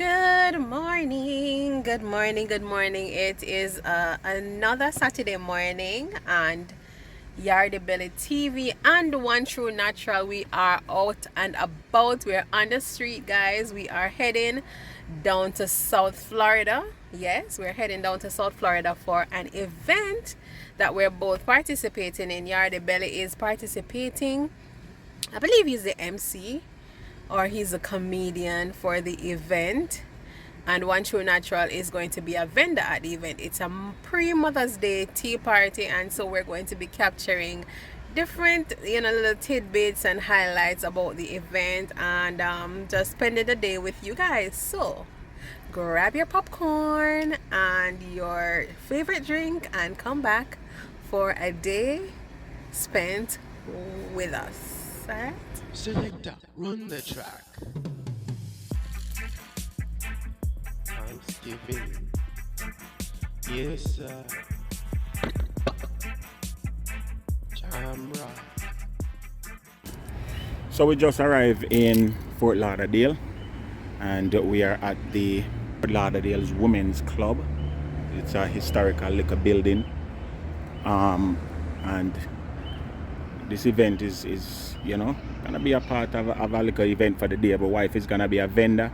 Good morning, good morning, good morning. It is another Saturday morning, and Yardie Belly TV and One True Natural. We are out and about. We're on the street, guys. We are heading down to South Florida. Yes, we're heading down to South Florida for an event that we're both participating in. Yardie Belly is participating. I believe he's the MC or he's a comedian for the event, and One True Natural is going to be a vendor at the event. It's a pre-Mother's Day tea party, and so we're going to be capturing different little tidbits and highlights about the event, and just spending the day with you guys. So grab your popcorn and your favorite drink and come back for a day spent with us. All right? Selector, run the track. Thanksgiving. Yes, sir. Jamra. So we just arrived in Fort Lauderdale, and we are at the Fort Lauderdale's Women's Club. It's a historical liquor building, and this event is gonna be a part of a liquor event for the day. My wife is gonna be a vendor,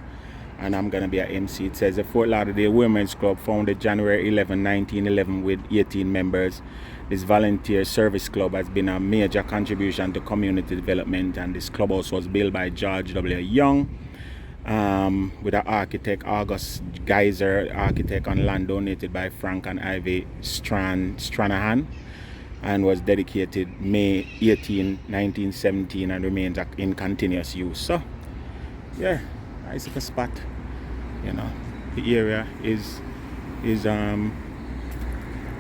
and I'm gonna be an MC. It says the Fort Lauderdale Women's Club, founded January 11, 1911 with 18 members. This volunteer service club has been a major contribution to community development, and this clubhouse was built by George W. Young with an architect, August Geyser architect, on land donated by Frank and Ivy Stranahan, and was dedicated May 18, 1917, and remains in continuous use. So yeah, nice little spot. The area is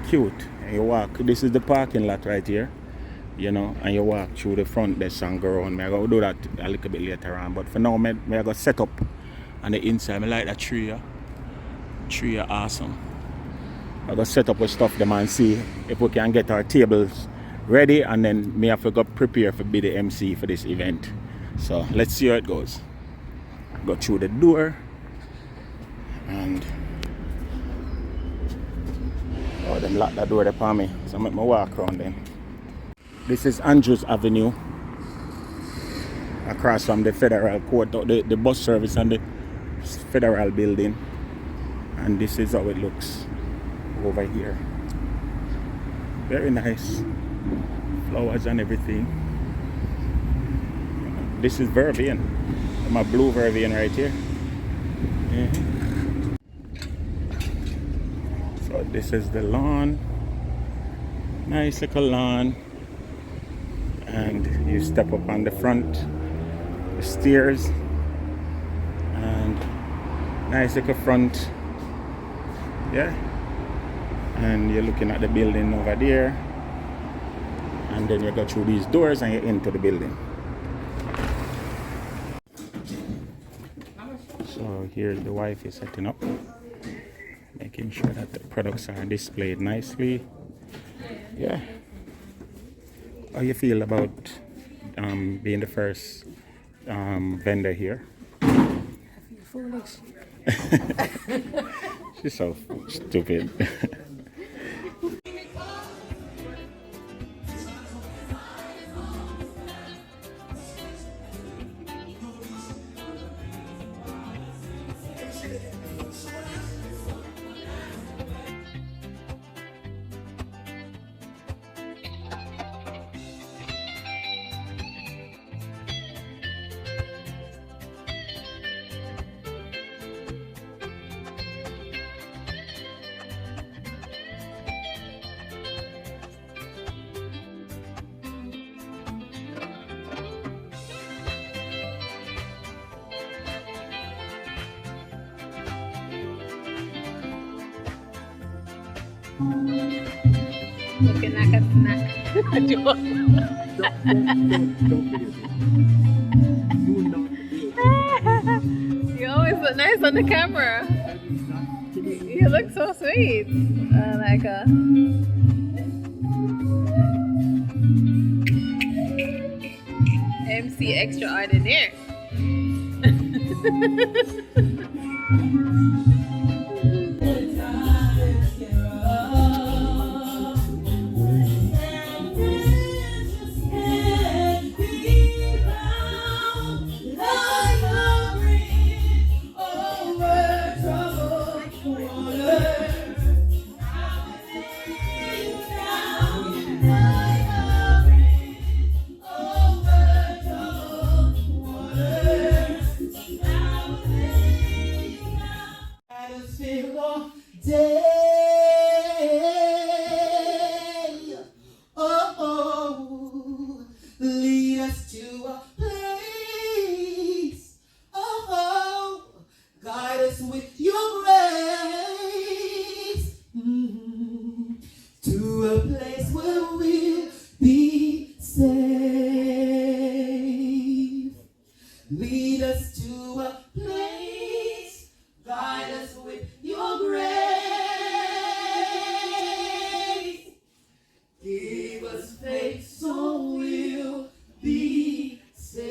cute. And you walk, this is the parking lot right here, and you walk through the front desk and go around. I go do that a little bit later on, but for now I go set up on the inside. I like that tree. Tree are awesome. I go set up with stuff them and see if we can get our tables ready, and then me have to go prepare for be the MC for this event. So let's see how it goes. Go through the door, and them lock that door there for me, so I make my walk around them. This is Andrews Avenue, across from the Federal Court, the bus service and the Federal Building, and this is how it looks over here. Very nice, flowers and everything. This is Vervian, my blue Vervian right here. So this is the lawn, nice little lawn, and you step up on the front, the stairs, and nice little front, yeah. And you're looking at the building over there, and then you go through these doors and you're into the building. So here's the wife is setting up, making sure that the products are displayed nicely. Yeah. How you feel about being the first vendor here? I feel foolish. She's so stupid. Looking like a snack. Don't You always look nice on the camera. You look so sweet. Like a MC extraordinaire. Lead us to a place. Guide us with your grace. To a place where we'll be safe. Lead us to a place. Guide us with your grace. Give us faith so we'll be safe.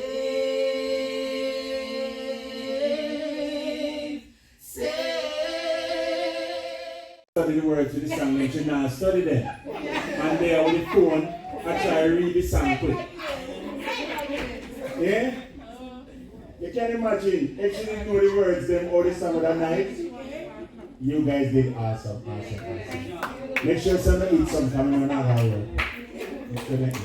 Study the words of the song, and you now study them. And there with the phone, I try to read the song quick. Yeah? You can imagine if you didn't know the words them or the song of the night. You guys did awesome. Make sure someone eat some coming on our hour. Make sure they eat.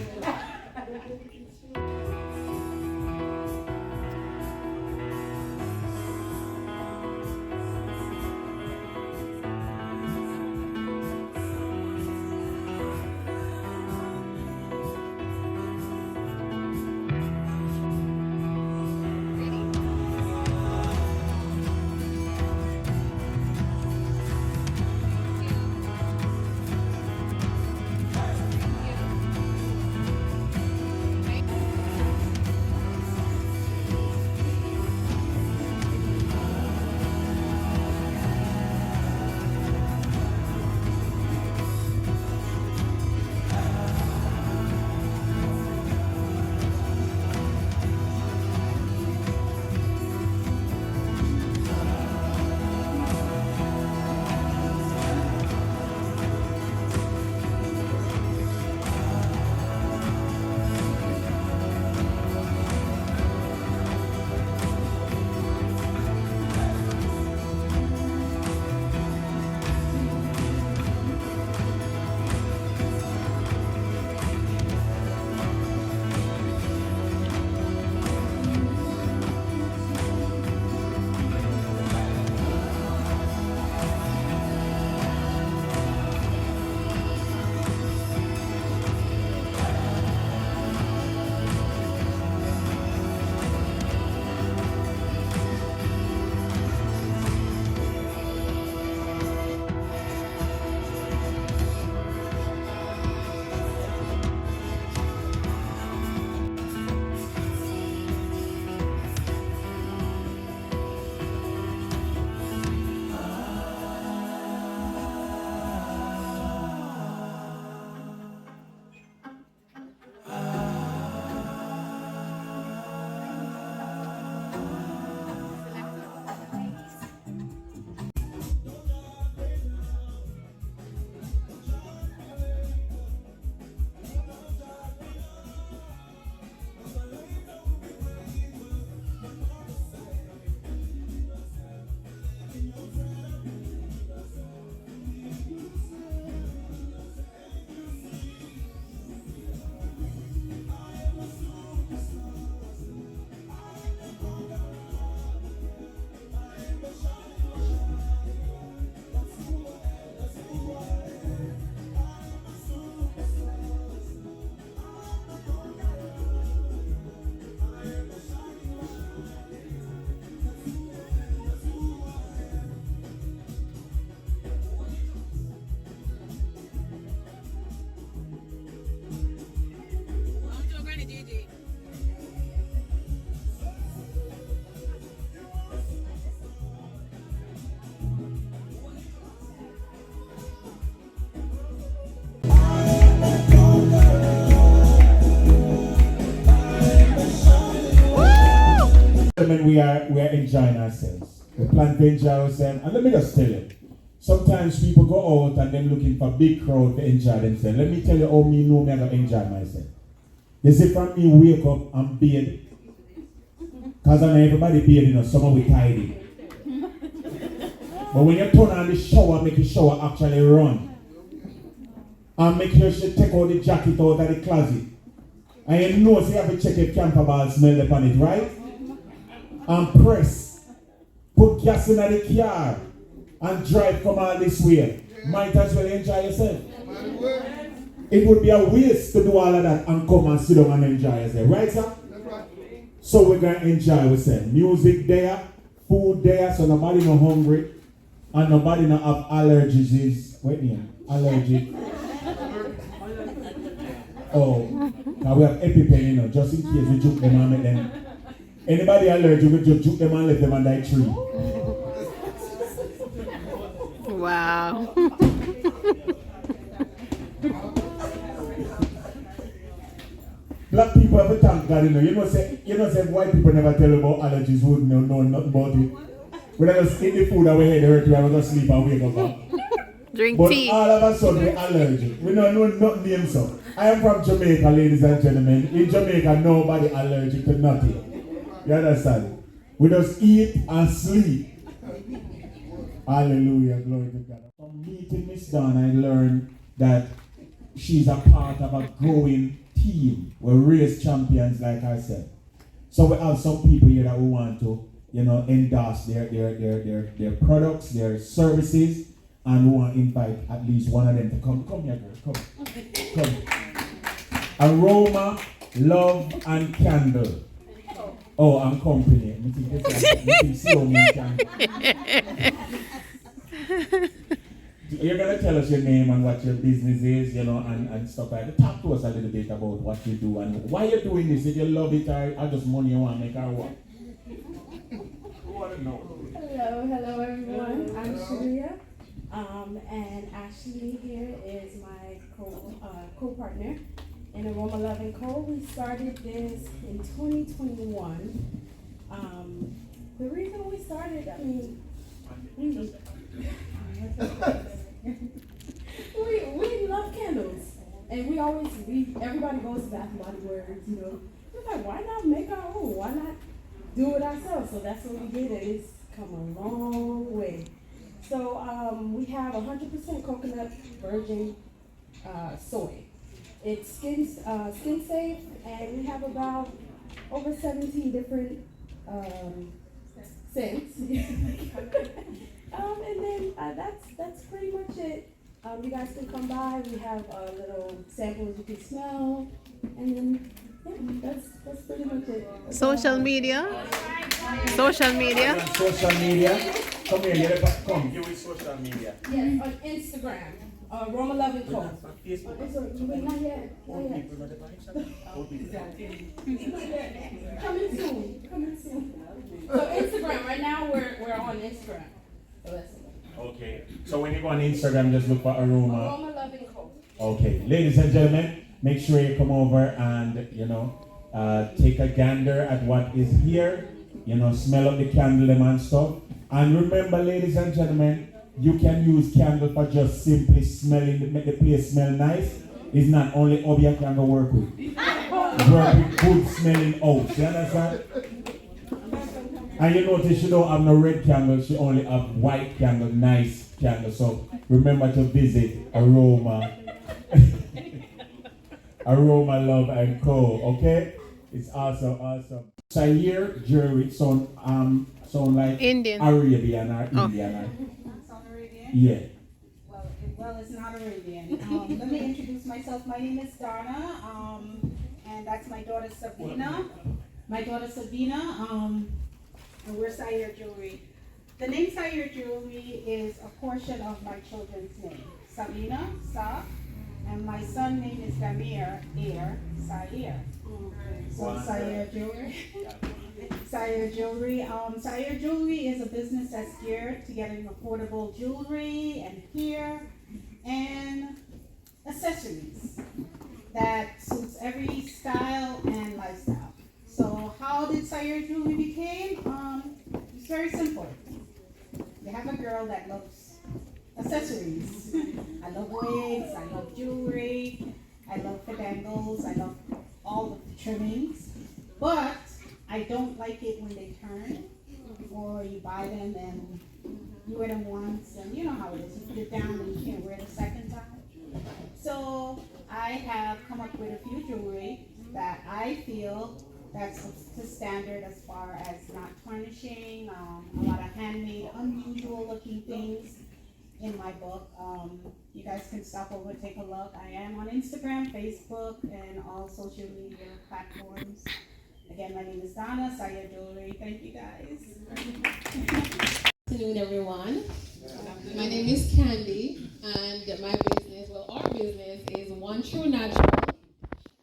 We are enjoying ourselves. We plan to enjoy ourselves. And let me just tell you, sometimes people go out and them looking for big crowd to enjoy themselves. Let me tell you how me know me I gonna enjoy myself. You see, from me wake up and bathe, because I know everybody bathe, you know, some we tidy. But when you turn on the shower, make the shower actually run. And make sure you take out the jacket out of the closet. And you know, so you have to check if camper ball smell upon it, right? And press. Put gas in the car and drive come all this way. Might as well enjoy yourself. It would be a waste to do all of that and come and sit down and enjoy yourself, right, sir? So we're going to enjoy ourselves. Music there, food there, so nobody no hungry and nobody no have allergies. Wait here, allergic. Oh, now we have EpiPen, you know, just in case we juke them and make them. Anybody allergic, we just juke them and let them and die tree. Wow. Black people have a thank God, you know. You know, say white people never tell about allergies, who know nothing about it. We just eat the food and we head hurt, we have to sleep and wake up back. Drink But tea. all of a sudden we're allergic. We don't know nothing so. I am from Jamaica, ladies and gentlemen. In Jamaica, nobody allergic to nothing. You understand? We just eat and sleep. Hallelujah, glory to God. From meeting Miss Dawn, I learned that she's a part of a growing team. We raise champions, like I said. So we have some people here that we want to, you know, endorse their products, their services, and we want to invite at least one of them to come. Come here, girl. Come. Aroma, love, and candle. Oh, I'm company. Me think this You're going to tell us your name and what your business is, you know, and stuff like that. Talk to us a little bit about what you do and why you're doing this. If you love it or just money you want to make or what? Who want to know? Hello everyone. I'm Sharia. And Ashley here is my co-partner in Aroma Love & Co. We started this in 2021. The reason we started, I mean, we love candles, and everybody goes to Bath and Body Works, you know. We're like, why not make our own? Why not do it ourselves? So that's what we did, and it's come a long way. So we have 100% coconut virgin soy. It's skin safe, and we have about over 17 different scents. And then that's pretty much it. You guys can come by. We have a little samples you can smell, and then that's pretty much it. Social media. Social media. Social media. Come here, come. Give it social media. Yes, on Instagram. Aroma Love & Co. Not yet. Coming soon. So Instagram, right now we're on Instagram. So that's it. Okay. So when you go on Instagram, just look for Aroma. Aroma Love & Co. Okay. Ladies and gentlemen, make sure you come over and, you know, take a gander at what is here. You know, smell up the candle and stuff. And remember, ladies and gentlemen, you can use candle for just simply smelling, make the place smell nice. It's not only how you can go work with. Work with good smelling oats. You understand? And you notice she don't have no red candle, she only have white candle, nice candle. So remember to visit Aroma. Aroma Love & Co. Okay? It's awesome. Sahir jewelry sound like Indian. Arabian or Indian. Sound Arabian? Yeah. Well, it's not Arabian. Let me introduce myself. My name is Donna, and that's my daughter Sabina. And we're Sahir Jewelry. The name Sahir Jewelry is a portion of my children's name. Sabina, Sa, and my son's name is Damir, Air, Sahir. So Sahir Jewelry. Sahir Jewelry. Sahir Jewelry is a business that's geared to getting affordable jewelry and hair and accessories that suits every style and lifestyle. So how did Sahir Jewelry became? It's very simple. you have a girl that loves accessories. I love wigs, I love jewelry, I love pedangles, I love all of the trimmings. But I don't like it when they turn, or you buy them and you wear them once, and you know how it is. You put it down and you can't wear it a second time. So I have come up with a few jewelry that I feel that's up to standard as far as not tarnishing, a lot of handmade, unusual looking things in my book. You guys can stop over, take a look. I am on Instagram, Facebook, and all social media platforms. Again, my name is Donna, Saya Jewelry. Thank you guys. Good afternoon, everyone. My name is Candy, and my business, well, our business is One True Natural.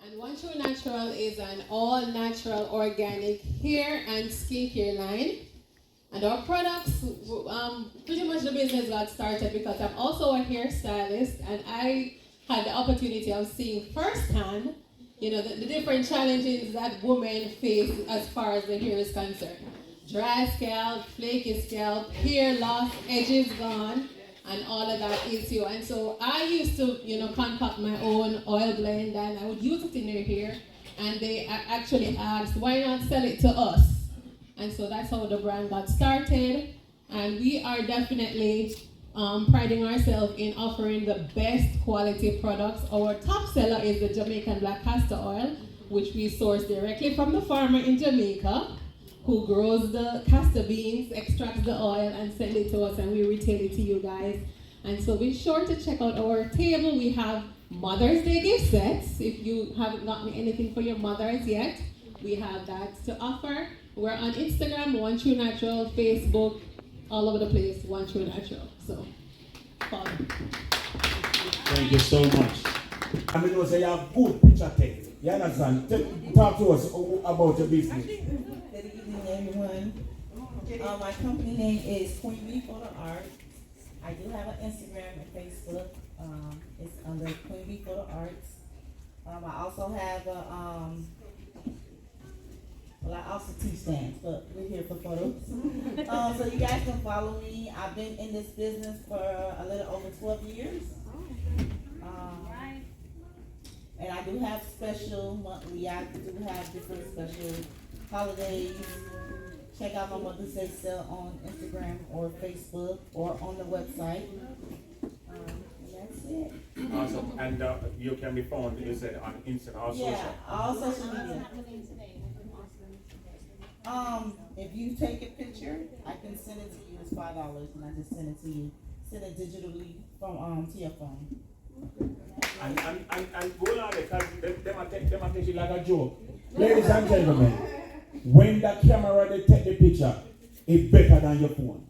And One True Natural is an all-natural organic hair and skincare line. And our products, pretty much the business got started because I'm also a hairstylist, and I had the opportunity of seeing firsthand, you know, the different challenges that women face as far as the hair is concerned. Dry scalp, flaky scalp, hair loss, edges gone, and all of that issue. And so I used to, you know, concoct my own oil blend, and I would use it in their hair, and they actually asked, why not sell it to us? And so that's how the brand got started. And we are definitely priding ourselves in offering the best quality products. Our top seller is the Jamaican black castor oil, which we source directly from the farmer in Jamaica, who grows the castor beans, extracts the oil, and send it to us, and we retail it to you guys. And so be sure to check out our table. We have Mother's Day gift sets. If you haven't gotten anything for your mothers yet, we have that to offer. We're on Instagram, One True Natural, Facebook, all over the place, One True Natural. So, follow. Thank you so much. I mean, you have good picture take. You understand? Talk to us about your business. Good evening, everyone. My company name is Queen Bee Photo Art. I do have an Instagram and Facebook. It's under Queen Bee Photo Arts. I also have a well, I also teach dance, but we're here for photos. So you guys can follow me. I've been in this business for a little over 12 years. And I do have special monthly, I do have different special holidays. Check out my Mother's Day sale on Instagram or Facebook or on the website. And that's it. Awesome. And you can be found, you said, on Instagram also. Yeah, all social media. If you take a picture, I can send it to you. It's $5, and I just send it to you. Send it digitally from to your phone. And go on, because them take it like a joke. Ladies and gentlemen, when the camera they take the picture, it's better than your phone.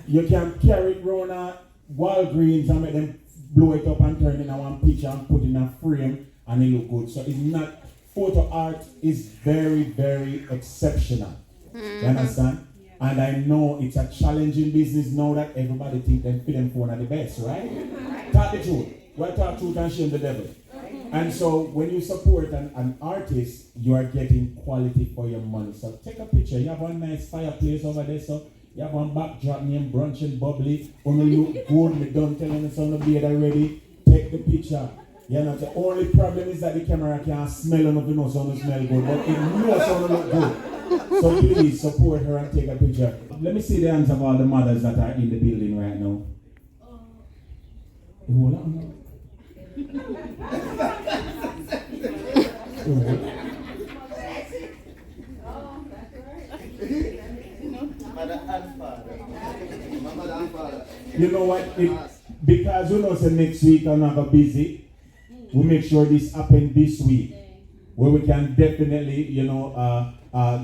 You can carry it around a Walgreens and make them blow it up and turn it in one picture and put it in a frame, and it look good. So it's not, photo art is very, very exceptional. You understand? And I know it's a challenging business now that everybody think them fit them phone are the best, right? Talk the truth. Well, talk truth and shame the devil. And so when you support an artist, you are getting quality for your money. So take a picture. You have one nice fireplace over there, so you have one backdrop named Brunch and Bubbly. When you look good, me done telling the son of bed already. Take the picture. You know, the only problem is that the camera can't smell enough, you know, so it smell good, but it knows how to look good. So please support her and take a picture. Let me see the hands of all the mothers that are in the building right now. Hold on. You know what? Because you know, say next week I'm not busy. We make sure this happens this week, where we can definitely, you know,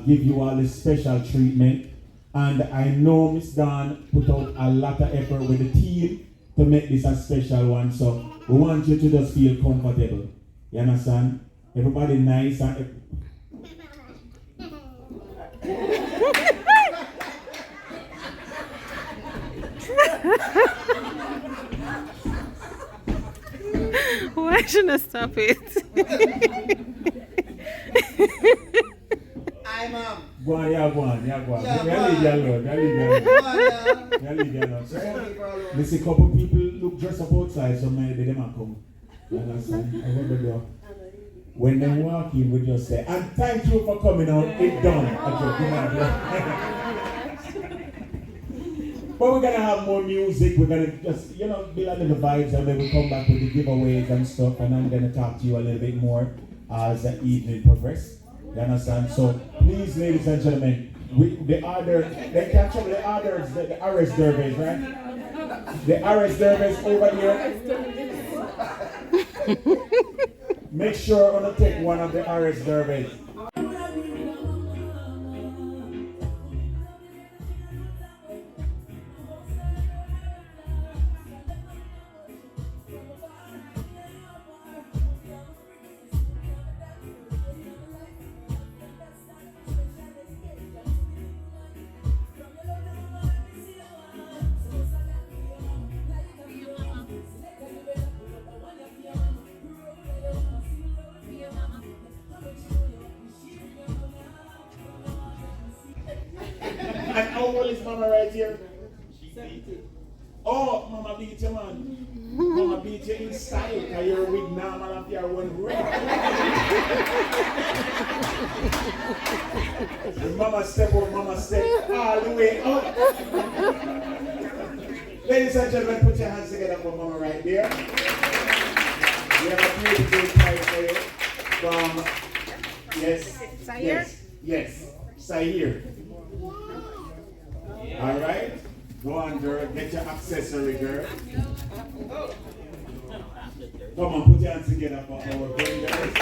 give you all this special treatment. And I know Miss Dawn put out a lot of effort with the team to make this a special one. So we want you to just feel comfortable. You understand? Everybody nice and Why shouldn't I stop it? Go on, yeah, go on, yeah. Yeah, go on. Yeah, Me, I leave you alone. I leave you alone. I leave you alone. So, you see a couple people look dressed up outside, so maybe they might come. You understand? I want to do. When they walk in, we just say, and thank you for coming out. It's done. But we're gonna have more music. We're gonna just, build a little vibes, and then we come back with the giveaways and stuff. And I'm gonna talk to you a little bit more as the evening progresses. You understand? So please, ladies and gentlemen, they catch up the others, the RS derbies, right? The RS derbies over here. Make sure I'm gonna take one of the RS derbies. And how old is Mama right here? Oh, Mama beat you, man. Mama beat you in style, because you're with normal and you're one red. Mama step up, Mama step all the way up. Ladies and gentlemen, put your hands together for Mama right there. We have a beautiful prize for you from, yes, Sahir. All right, go on, girl. Get your accessory, girl. Come on, put your hands together for our vendors.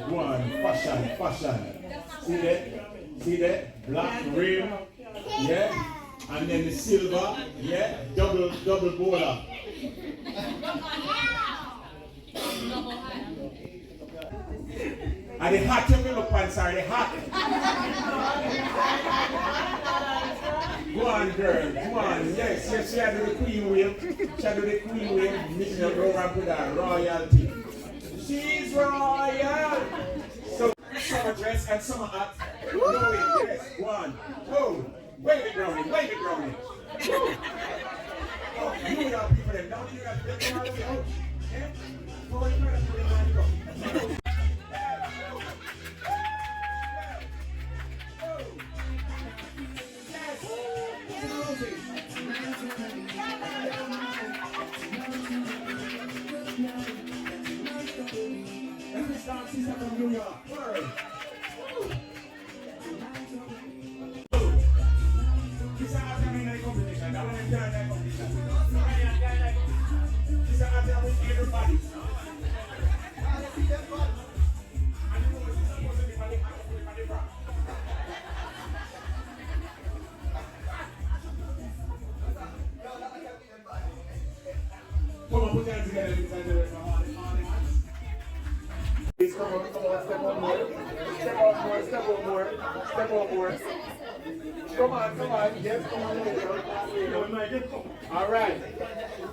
Go on, fashion. See that? Black rim, yeah? And then the silver, yeah? Double bowler. And the hat you look pants are the hat. Go on, girl, come on. Yes, she had the queen wave. Mixing up over with her royalty. She's royal. So summer dress and summer hat. Yes, 1, 2. Wave it, Brownie. Oh, you got people them. Now you got them out of the house. Yeah? Go on, you got to go. She's from New York. Word. This is a competition. That one is a competition. This is a with everybody. Come on, put your hands together. Please come on, step on more. Come on, yes, come on. All right,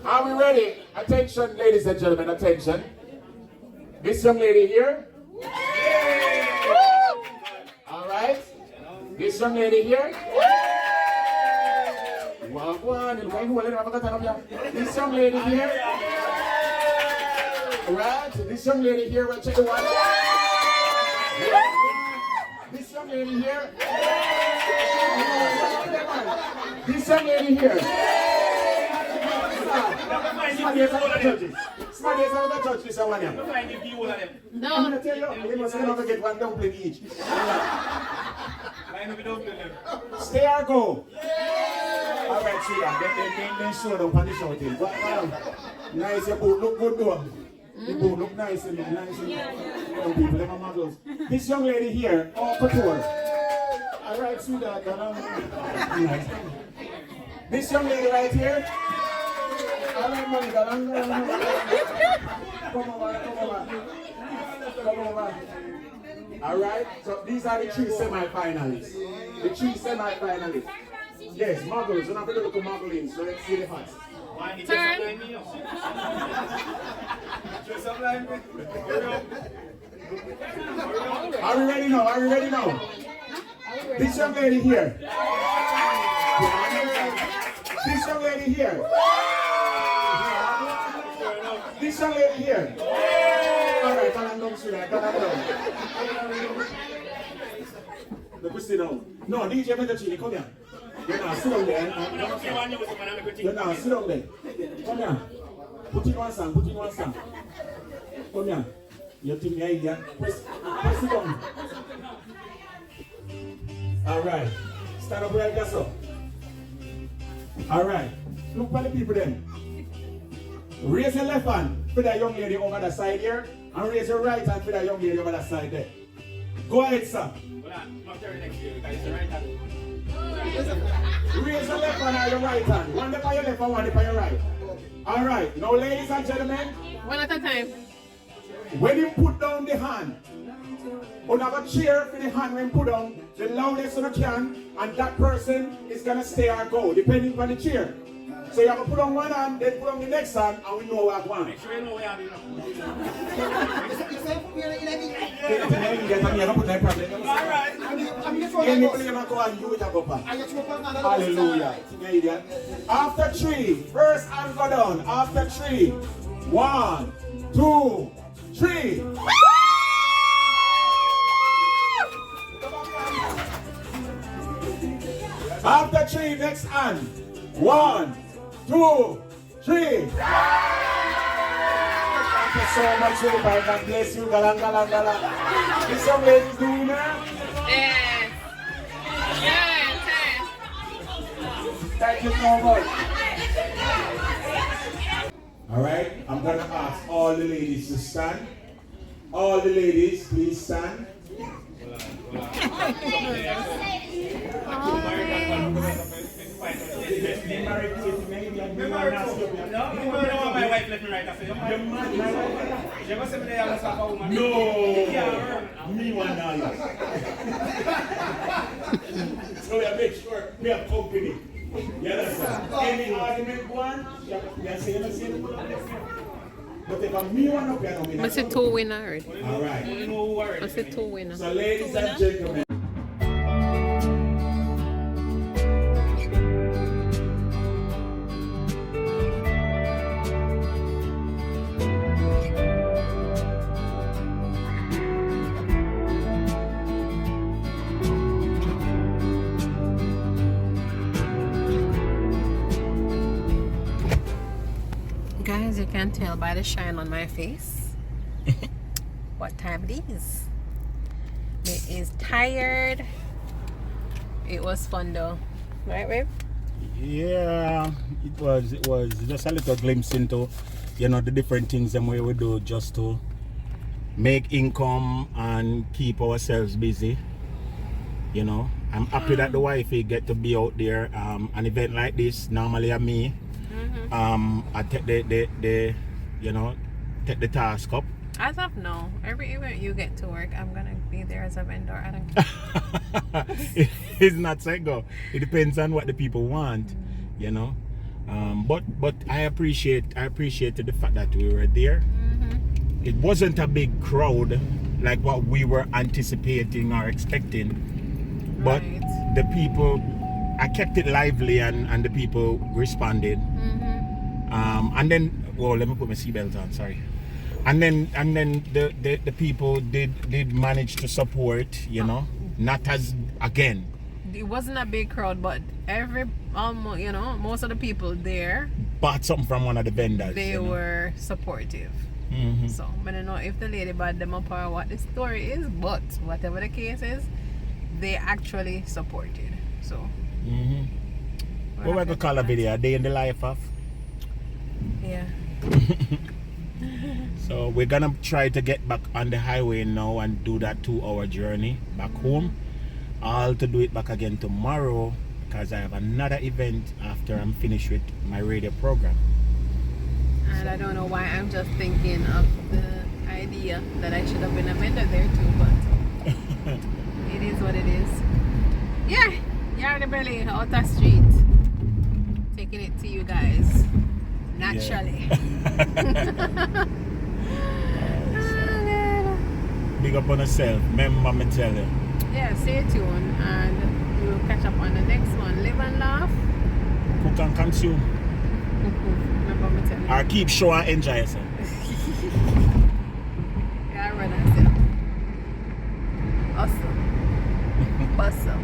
are we ready? Attention, ladies and gentlemen, attention. This young lady here. All right, this young lady here. This young lady here. Right, this young lady here, we'll check the one. This young lady here. This young lady here. Somebody else have to touch this one here. No. I'm going to tell you, you must not get one dumpling each. Stay or go. All right, see that. Then show them on the shouting. Nice, your boot look good though. The boot look nice and young people, they're my models. This young lady here, all couture. All right, sweetheart. Nice. This young lady right here. All right, Monica. Come over. All right. So these are the 3 semi-finalists. The 3 semi-finalists. Yes, muggles. We're not going to look at muggling. So let's see the facts. Turn. Are we ready now? This young lady here. This young lady here. This young lady here. All right, calm down, sweetheart. Calm down. Look, sit down. No, DJ Metachini, come here. You're not sit down there. You're not sit down there. Come here. Put in one song. Come here. You think me idea? Press it down. All right. Stand up right there, so. All right. Look for the people then. Raise your left hand for that young lady over the side here, and raise your right hand for that young lady over the side there. Go ahead, sir. Raise your left hand or your right hand. One up on your left and one up on your right. All right. Now, ladies and gentlemen. One at a time. When you put down the hand, you have a cheer for the hand when you put down the loudest you can, and that person is going to stay or go, depending on the cheer. So you have to put on one hand, then put on the next hand, and we know what one. Make sure you know what you have. Hallelujah. After 3, first hand go down. After 3, 1, 2, 3. After 3, next hand. 1, 2, 3. Thank you so much, Philippa. God bless you. Galang. This young lady's doing that? Yes. Thank you so much. All right, I'm going to ask all the ladies to stand. All the ladies, please stand. No, me one now. So we make sure we have company. You understand? Any argument one, you say but if I'm me one up here, I see 2 winners. All right. I see 2 winners. So ladies and gentlemen. Guys, you can tell by the shine on my face what time it is. Me is tired. It was fun though, right, babe? Yeah, it was just a little glimpse into, you know, the different things that we would do just to make income and keep ourselves busy. You know, I'm happy that the wifey get to be out there. An event like this, normally I'm me. I take the you know, take the task up. As of now, every event you get to work, I'm gonna be there as a vendor. I don't care. It's not so go. It depends on what the people want, you know. But I appreciated the fact that we were there. It wasn't a big crowd like what we were anticipating or expecting, but the people, I kept it lively and the people responded. And then, well, let me put my seatbelt on, sorry. And then the people did manage to support, you know, not as, again. It wasn't a big crowd, but almost, you know, most of the people there bought something from one of the vendors. They were supportive. So, I don't know if the lady bought them up or what the story is, but whatever the case is, they actually supported. So, what we gonna call a video? A day in the life of? Yeah. So we're gonna try to get back on the highway now and do that 2-hour journey back home. all to do it back again tomorrow because I have another event after I'm finished with my radio program. And I don't know why I'm just thinking of the idea that I should have been a vendor there too, but it is what it is. Yeah, Yardie Belly, outer street. Taking it to you guys. Naturally. Yeah. Big up on yourself. Remember me tell you. Yeah, stay tuned and we will catch up on the next one. Live and laugh. Cook and consume. Remember me tell you. Or keep show and enjoy yourself. Yeah, I run and say. Awesome. Awesome.